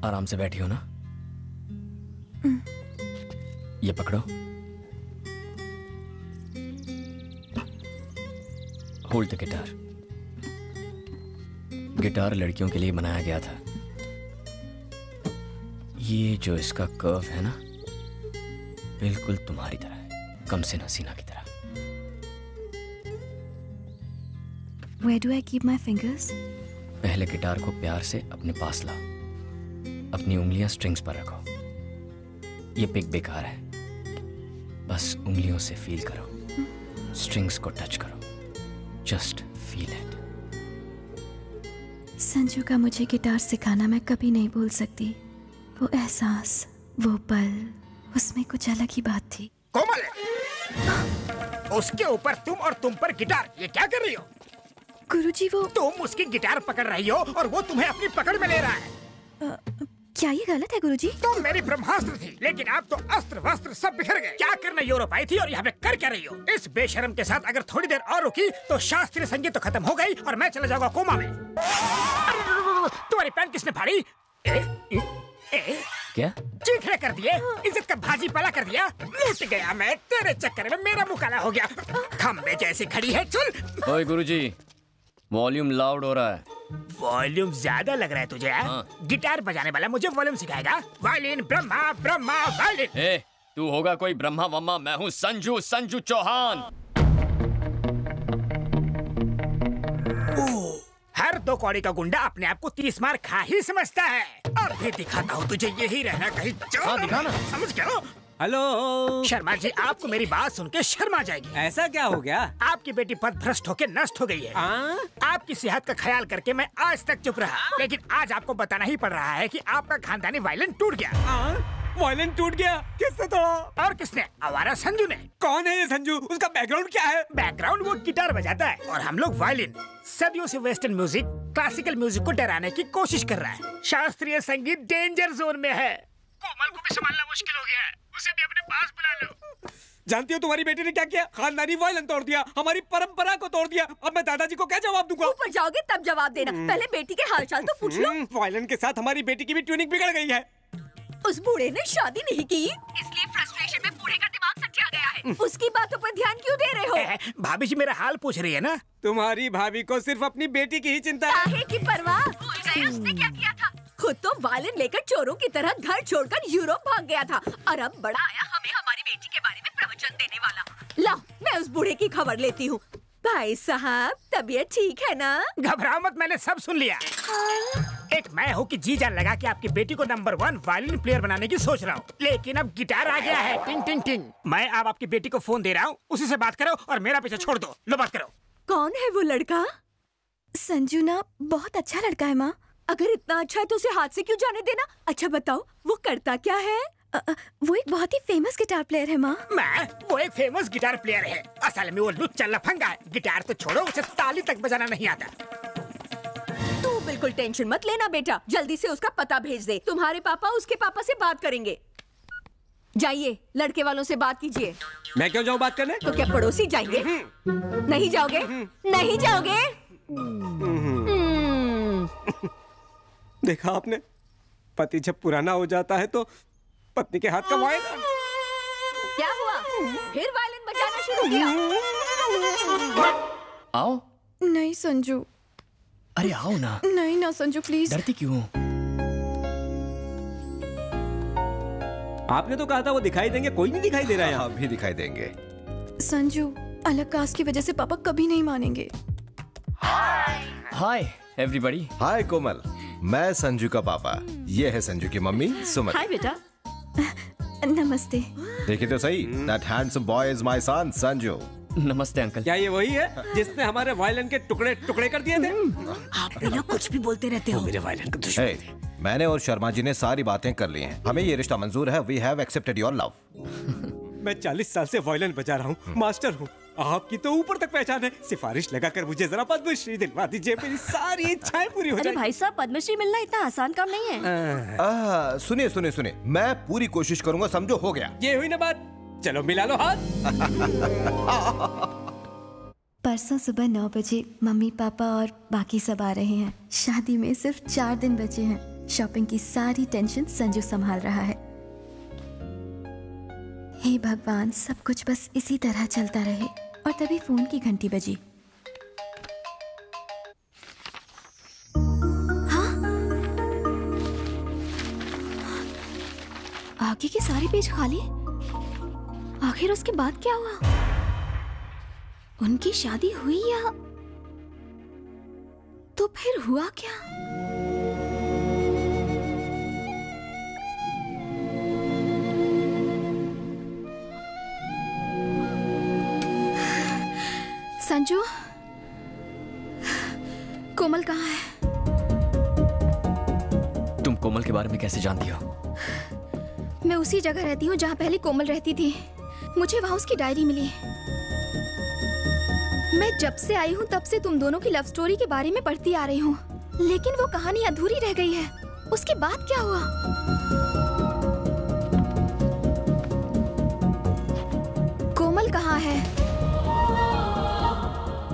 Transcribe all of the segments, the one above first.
आराम से बैठी हो ना? ये पकड़ो। Hold the guitar. गिटार लड़कियों के लिए बनाया गया था। ये जो इसका कर्व है ना, बिल्कुल तुम्हारी तरह है, कमसिन हसीना की तरह। Where do I keep my fingers? पहले गिटार को प्यार से अपने पास लाओ। अपनी उंगलियां स्ट्रिंग्स पर रखो। ये पिक बेकार है, बस उंगलियों से फील करो, स्ट्रिंग्स को टच करो, जस्ट फील इट। संजू का मुझे गिटार सिखाना मैं कभी नहीं भूल सकती। वो एहसास, वो पल, उसमें कुछ अलग ही बात थी। कोमल, उसके ऊपर तुम और तुम पर गिटार, ये क्या कर रही हो? गुरुजी वो तुम उसकी गिटार पकड़ रही हो और वो तुम्हें अपनी पकड़ में ले रहा है। क्या ये गलत है गुरुजी? तुम मेरी ब्रह्मास्त्र थी, लेकिन आप तो अस्त्र वस्त्र सब बिखर गए। क्या करने यूरोप आई थी और यहाँ पे कर क्या रही हो? इस बेशरम के साथ अगर थोड़ी देर और रुकी तो शास्त्रीय संगीत तो खत्म हो गई और मैं चला जाऊंगा कोमा में। तुम्हारी पैंट किसने फाड़ी? क्या? चीखने कर दिए, इज्जत का भाजी पाला कर दिया। लूट गया मैं तेरे चक्कर में, मेरा मुंह काला हो गया। खम्बे जैसी खड़ी है, चल। ओए गुरुजी, वॉल्यूम लाउड हो रहा है। वॉल्यूम ज्यादा लग रहा है तुझे? गिटार बजाने वाला मुझे वॉल्यूम सिखाएगा? Violin Brahma, Brahma violin. ए, तू होगा कोई ब्रह्मा वम्मा, मैं हूँ संजू चौहान। हर 2 कौड़ी का गुंडा अपने आप को 30 मार खा ही समझता है। अब भी दिखाता हूँ तुझे, यही रहना कहीं। हाँ, दिखाना। समझ गया? हेलो शर्मा जी, आपको मेरी बात सुन के शर्मा जाएगी। ऐसा क्या हो गया? आपकी बेटी पदभ्रष्ट होके नष्ट हो गई है। आपकी सेहत का ख्याल करके मैं आज तक चुप रहा, लेकिन आज आपको बताना ही पड़ रहा है कि आपका खानदानी वायलिन टूट गया। वायलिन टूट गया? किसने तोड़ा? और किसने? आवारा संजू ने। कौन है ये संजू? उसका बैकग्राउंड क्या है? बैकग्राउंड, वो गिटार बजाता है और हम लोग वायलिन। सदियों से वेस्टर्न म्यूजिक क्लासिकल म्यूजिक को डराने की कोशिश कर रहा है। शास्त्रीय संगीत डेंजर जोन में है। कोमल को भी संभालना मुश्किल हो गया है, उसे भी अपने पास बुला लो। जानती हो तुम्हारी बेटी ने क्या किया? खानदानी वायलिन तोड़ दिया, हमारी परंपरा को तोड़ दिया। अब मैं दादाजी को क्या जवाब दूंगा? ऊपर जाओगे तब जवाब देना, पहले बेटी के हालचाल तो पूछ लो। वायलिन के साथ हमारी बेटी की भी ट्यूनिंग बिगड़ गई है। उस बूढ़े ने शादी नहीं की, इसलिए फ्रस्ट्रेशन में बूढ़े का दिमाग सच्चा गया है। उसकी बातों पर ध्यान क्यों दे रहे हो? भाभी जी मेरा हाल पूछ रही है ना? तुम्हारी भाभी को सिर्फ अपनी बेटी की ही चिंता है। काहे की परवाह? भूल गए उसने क्या किया था? खुद तो वायलिन लेकर चोरों की तरह घर छोड़कर यूरोप भाग गया था, और अब बड़ा आया हमें हमारी बेटी के बारे में प्रवचन देने वाला। लाओ, मैं उस बूढ़े की खबर लेती हूँ। भाई साहब, तबीयत ठीक है ना? घबराओ मत, मैंने सब सुन लिया। एक मैं हूँ कि जी जान लगा कि आपकी बेटी को नंबर 1 वायलिन प्लेयर बनाने की सोच रहा हूँ, लेकिन अब गिटार आ गया है। टिंग टिंग टिंग। मैं अब आपकी बेटी को फोन दे रहा हूँ, उसी से बात करो और मेरा पीछे छोड़ दो। लो बात करो। कौन है वो लड़का? संजू ना बहुत अच्छा लड़का है माँ। अगर इतना अच्छा है तो उसे हाथ से क्यों जाने देना? अच्छा बताओ, वो करता क्या है? वो एक बहुत ही फेमस गिटार प्लेयर है माँ। वो एक फेमस गिटार प्लेयर है। असल में वो लुच्चा लफंगा है। गिटार तो छोड़ो, उसे ताली तक बजाना नहीं आता। तू बिल्कुल टेंशन मत लेना बेटा, जल्दी से उसका पता भेज दे। तुम्हारे पापा उसके पापा से बात करेंगे। जाइए, लड़के वालों से बात कीजिए। मैं क्यों जाऊँ बात करने? तो क्या पड़ोसी जाएंगे? नहीं जाओगे? नहीं जाओगे? देखा आपने, पति जब पुराना हो जाता है तो पत्नी के हाथ का वायलिन। क्या हुआ? फिर वायलिन बजाना शुरू किया? आओ। नहीं संजू। अरे आओ ना। नहीं ना संजू, प्लीज। डरती क्यों? आपने तो कहा था वो दिखाई देंगे, कोई नहीं दिखाई दे रहा है। आप भी दिखाई देंगे। संजू, अलग कास्ट की वजह से पापा कभी नहीं मानेंगे। Hi everybody. हाय कोमल, मैं संजू का पापा, ये है संजू की मम्मी सुमन। हाय बेटा। नमस्ते। देखिए तो सही, that handsome boy is my son Sanju. नमस्ते अंकल। क्या ये वही है जिसने हमारे वायलिन के टुकड़े टुकड़े कर दिए थे? आप बिना कुछ भी बोलते रहते हो। मेरे वायलिन का दुश्मन थे। मैंने और शर्मा जी ने सारी बातें कर ली हैं। हमें ये रिश्ता मंजूर है। We have accepted your love। मैं 40 साल से वायलिन बजा रहा हूँ, मास्टर हूँ। आपकी तो ऊपर तक पहचान है। सिफारिश लगाकर मुझे जरा पद्मश्री दिलवा दीजिए, मेरी सारी इच्छाएं पूरी हो जाएंगी। अरे भाई साहब, पद्मश्री मिलना इतना आसान काम नहीं है। सुनिए सुनिए सुनिए, मैं पूरी कोशिश करूंगा। समझो, हो गया। ये हुई ना बात, चलो मिला लो हाथ। परसों सुबह 9 बजे मम्मी पापा और बाकी सब आ रहे हैं। शादी में सिर्फ 4 दिन बचे हैं। शॉपिंग की सारी टेंशन संजू संभाल रहा है। हे भगवान, सब कुछ बस इसी तरह चलता रहे। और तभी फोन की घंटी बजी। हाँ? आगे के सारे पेज खाली। आखिर उसके बाद क्या हुआ? उनकी शादी हुई या तो फिर हुआ क्या? संजू, कोमल कहाँ है? तुम कोमल के बारे में कैसे जानती हो? मैं उसी जगह रहती हूँ जहाँ पहले कोमल रहती थी। मुझे वहाँ उसकी डायरी मिली। मैं जब से आई हूँ तब से तुम दोनों की लव स्टोरी के बारे में पढ़ती आ रही हूँ, लेकिन वो कहानी अधूरी रह गई है। उसके बाद क्या हुआ? कोमल कहाँ है?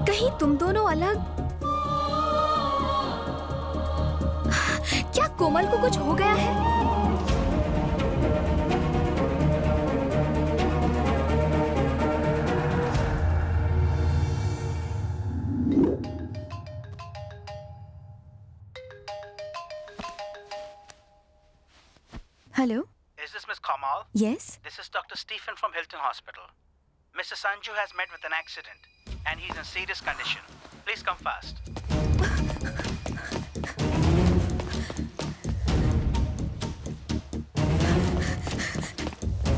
कहीं तुम दोनों अलग? क्या कोमल को कुछ हो गया है? Hello? Is this Miss Kamal? Yes? This is Dr. Stephen from Hilton Hospital. Mr. Sanju has met with an accident and he's in serious condition. Please come fast.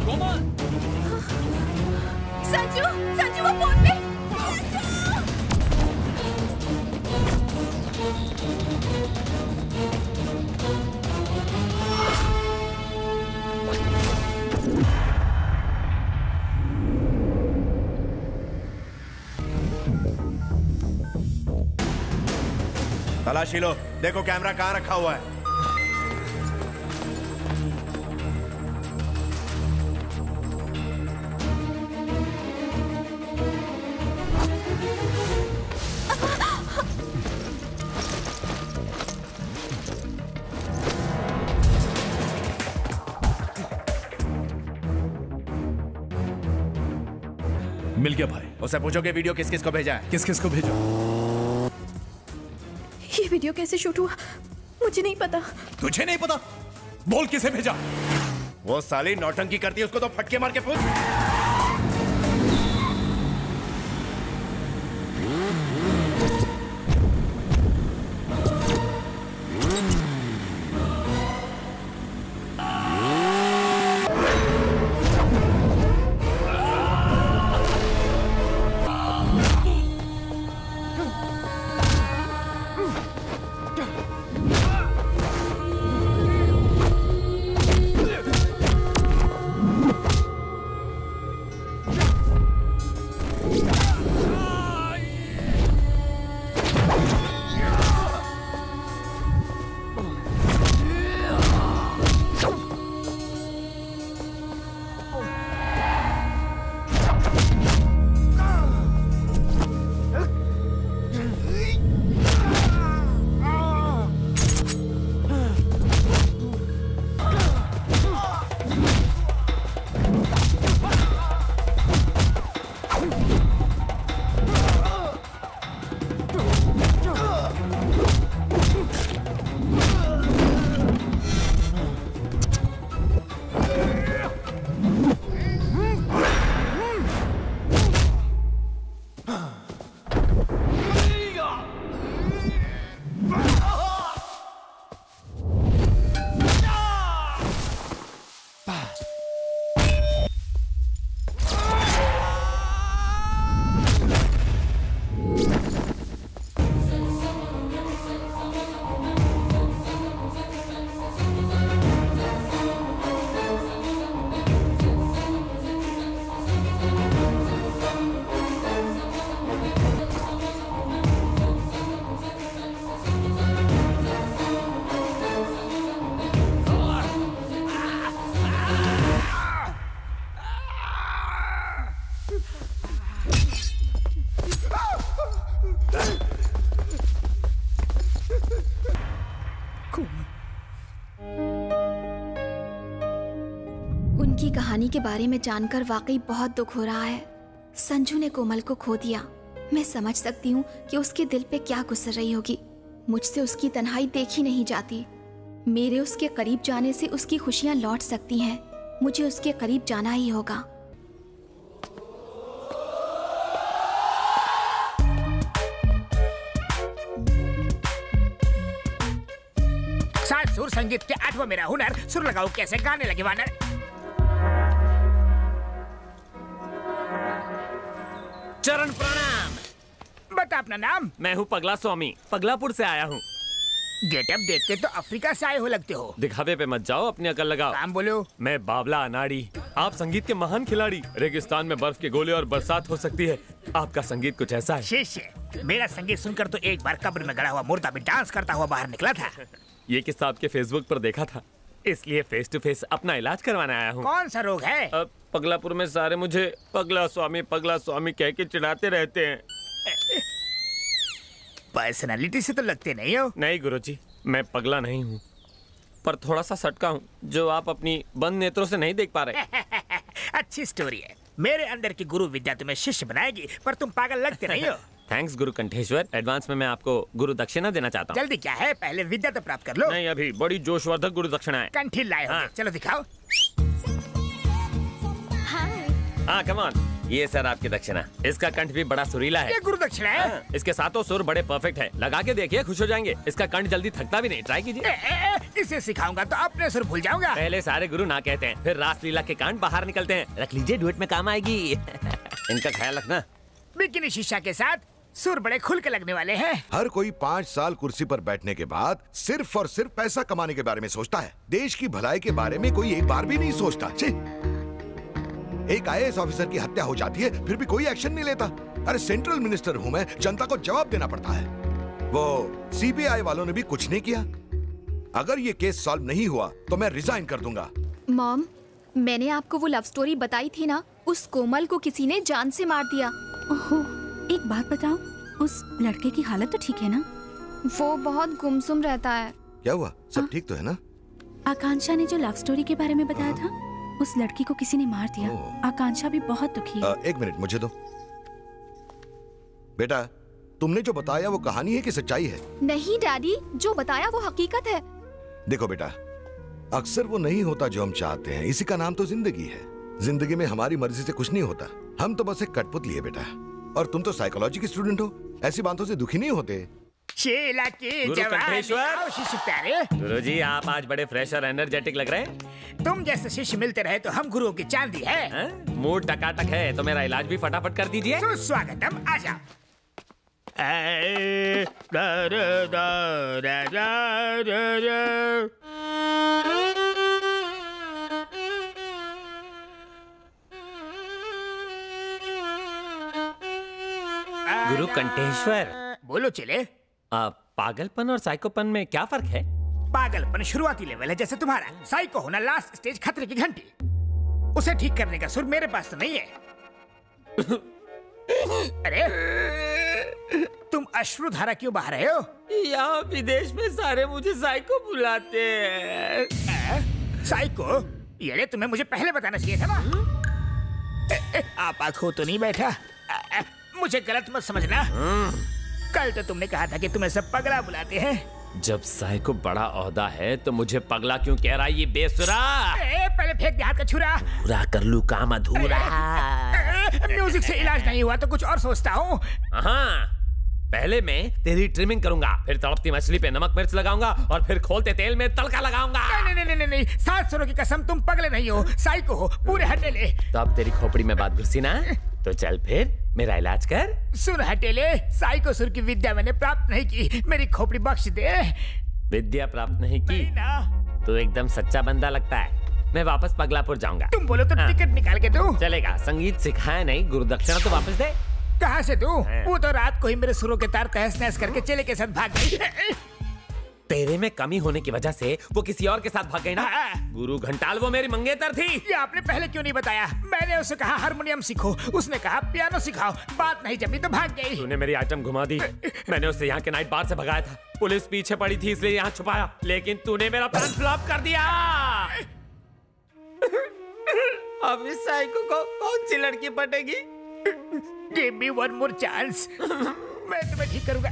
कोमल! संजू, संजू वो फोन पे। तलाशी लो, देखो कैमरा कहाँ रखा हुआ है। मिल गया भाई। उसे पूछो कि वीडियो किस किस को भेजा है। किस किस को भेजा? ये वीडियो कैसे शूट हुआ मुझे नहीं पता। तुझे नहीं पता? बोल किसे भेजा? वो साली नौटंकी करती है, उसको तो फटके मार के पूछ। कहानी के बारे में जानकर वाकई बहुत दुख हो रहा है। संजू ने कोमल को खो दिया। मैं समझ सकती हूँ कि उसके दिल पे क्या गुजर रही होगी। मुझसे उसकी तन्हाई देखी नहीं जाती। मेरे उसके करीब जाने से उसकी खुशियाँ लौट सकती हैं। मुझे उसके करीब जाना ही होगा। साथ सुर संगीत के 8वां मेरा हुनर, सुर लगाओ कैसे गाने लगे वानर। चरण प्रणाम। बता अपना नाम। मैं हूँ पगला स्वामी, पगलापुर से आया हूँ। गेटअप देख के तो अफ्रीका से आए हो लगते हो। दिखावे पे मत जाओ, अपनी अकल लगाओ। काम बोलो। मैं बाबला अनाड़ी, आप संगीत के महान खिलाड़ी। रेगिस्तान में बर्फ के गोले और बरसात हो सकती है, आपका संगीत कुछ ऐसा है। शिष्य, मेरा संगीत सुनकर तो एक बार कब्र में गड़ा हुआ मुर्दा भी डांस करता हुआ बाहर निकला था। ये किस्सा आपके फेसबुक पर देखा था, इसलिए फेस टू फेस अपना इलाज करवाने आया हूँ। कौन सा रोग है? पगलापुर में सारे मुझे पगला स्वामी कह के चिढ़ाते रहते हैं। पर्सनालिटी से तो लगते नहीं हो। नहीं गुरुजी, मैं पगला नहीं हूँ, पर थोड़ा सा सटका हूँ जो आप अपनी बंद नेत्रों से नहीं देख पा रहे। अच्छी स्टोरी है। मेरे अंदर की गुरु विद्या तुम्हें शिष्य बनाएगी, पर तुम पागल लगते नहीं हो। थैंक्स गुरु कंठेश्वर। एडवांस में मैं आपको गुरु दक्षिणा देना चाहता हूँ। जल्दी क्या है, पहले विद्या तो प्राप्त कर लो। नहीं, अभी बड़ी जोशवर्धक गुरु दक्षिणा है। कंठी लाए होंगे। चलो दिखाओ। हाँ कम ऑन, ये सर आपकी दक्षिणा। इसका कंठ भी बड़ा सुरीला है। ये गुरु दक्षिणा है। इसके सातों सुर बड़े परफेक्ट है, लगा के देखिए खुश हो जाएंगे। इसका कंठ जल्दी थकता भी नहीं, ट्राई कीजिए। इसे सिखाऊंगा तो अपने सुर भूल जाऊंगा। पहले सारे गुरु ना कहते हैं, फिर रासलीला के कांड बाहर निकलते हैं। रख लीजिए, डुएट में काम आएगी। इनका ख्याल रखना। बिकिनी शीशा के साथ सुर बड़े खुल के लगने वाले हैं। हर कोई 5 साल कुर्सी पर बैठने के बाद सिर्फ और सिर्फ पैसा कमाने के बारे में सोचता है। देश की भलाई के बारे में कोई एक बार भी नहीं सोचता। एक IAS ऑफिसर की हत्या हो जाती है, फिर भी कोई एक्शन नहीं लेता। अरे सेंट्रल मिनिस्टर हूं मैं, जनता को जवाब देना पड़ता है। वो CBI वालों ने भी कुछ नहीं किया। अगर ये केस सॉल्व नहीं हुआ तो मैं रिजाइन कर दूंगा। मॉम, मैंने आपको वो लव स्टोरी बताई थी ना, उस कोमल को किसी ने जान से मार दिया। ओहो, एक बात बताओ, उस लड़के की हालत तो ठीक है ना? वो बहुत गुमसुम रहता है। क्या हुआ, सब ठीक तो है ना? आकांक्षा ने जो लव स्टोरी के बारे में बताया था, उस लड़की को किसी ने मार दिया। आकांक्षा भी बहुत दुखी है। 1 मिनट मुझे दो। बेटा, तुमने जो बताया वो कहानी है कि सच्चाई है? नहीं डैडी, जो बताया वो हकीकत है। देखो बेटा, अक्सर वो नहीं होता जो हम चाहते हैं, इसी का नाम तो जिंदगी है। जिंदगी में हमारी मर्जी से कुछ नहीं होता, हम तो बस एक कठपुतली है बेटा। और तुम तो साइकोलॉजी की स्टूडेंट हो, ऐसी बातों से दुखी नहीं होते। शीला की गुरु कंठेश्वर। शिष्य प्यारे। गुरुजी, आप आज बड़े फ्रेश और एनर्जेटिक लग रहे हैं। तुम जैसे शिष्य मिलते रहे तो हम गुरुओं की चांदी है। मूड टकाटक है तो मेरा इलाज भी फटाफट कर दीजिए। सुस्वागतम, आजा। गुरु कंठेश्वर, बोलो चले। पागलपन और साइकोपन में क्या फर्क है? पागलपन शुरुआती लेवल है जैसे तुम्हारा, साइको होना लास्ट स्टेज, खतरे की घंटी। उसे ठीक करने का सुर मेरे पास तो नहीं है। अरे तुम अश्रुधारा क्यों बहा रहे हो? यहाँ विदेश में सारे मुझे साइको बुलाते हैं। साइको? ये तुम्हें मुझे पहले बताना चाहिए था ना। आप आंखों तो नहीं बैठा? मुझे गलत मत समझना। कल तो तुमने कहा था कि तुम्हें सब पगला बुलाते हैं। जब साइको बड़ा ओहदा है तो मुझे पगला क्यों कह रहा है ये बेसुरा? पहले फेंक दे हाथ का छुरा। पूरा कर लूं काम अधूरा। म्यूजिक से इलाज नहीं हुआ तो कुछ और सोचता हूँ। हाँ, पहले मैं तेरी ट्रिमिंग करूंगा, फिर तड़पती मछली पे नमक मिर्च लगाऊंगा और फिर खोलते तेल में तड़का लगाऊंगा। नहीं, 7 सुरों की कसम, तुम पगले नहीं हो, साइको हो, पूरे हटेले। तो अब तेरी खोपड़ी में बात घुसी ना, तो चल फिर मेरा इलाज कर। सुन हटेले, साइको सुर की विद्या मैंने प्राप्त नहीं की, मेरी खोपड़ी बख्श दे। विद्या प्राप्त नहीं की तो एकदम सच्चा बंदा लगता है। मैं वापस पगलापुर जाऊंगा। तुम बोलो तो टिकट निकाल के दो। चलेगा, संगीत सिखाया नहीं, गुरु दक्षिणा तो वापस दे। कहाँ से दूं? वो तो रात को ही मेरे सुरों के तार तहस नहस करके चेले के साथ भाग गई। तेरे में कमी होने की वजह से वो किसी और के साथ भाग गई ना। गुरु घंटाल वो मेरी मंगेतर थी। ये आपने पहले क्यों नहीं बताया? मैंने उसे कहा हारमोनियम सीखो, उसने कहा पियानो सिखाओ, बात नहीं जमी तो भाग गई। तूने मेरी आइटम घुमा दी। मैंने उसे यहाँ के नाइट बार से भगाया था, पुलिस पीछे पड़ी थी इसलिए यहाँ छुपाया, लेकिन तूने मेरा प्लान फ्लॉप कर दिया। अब इस साइको को कौन सी लड़की पटेगी? Give me one more chance, मैं तुम्हें ठीक करूंगा।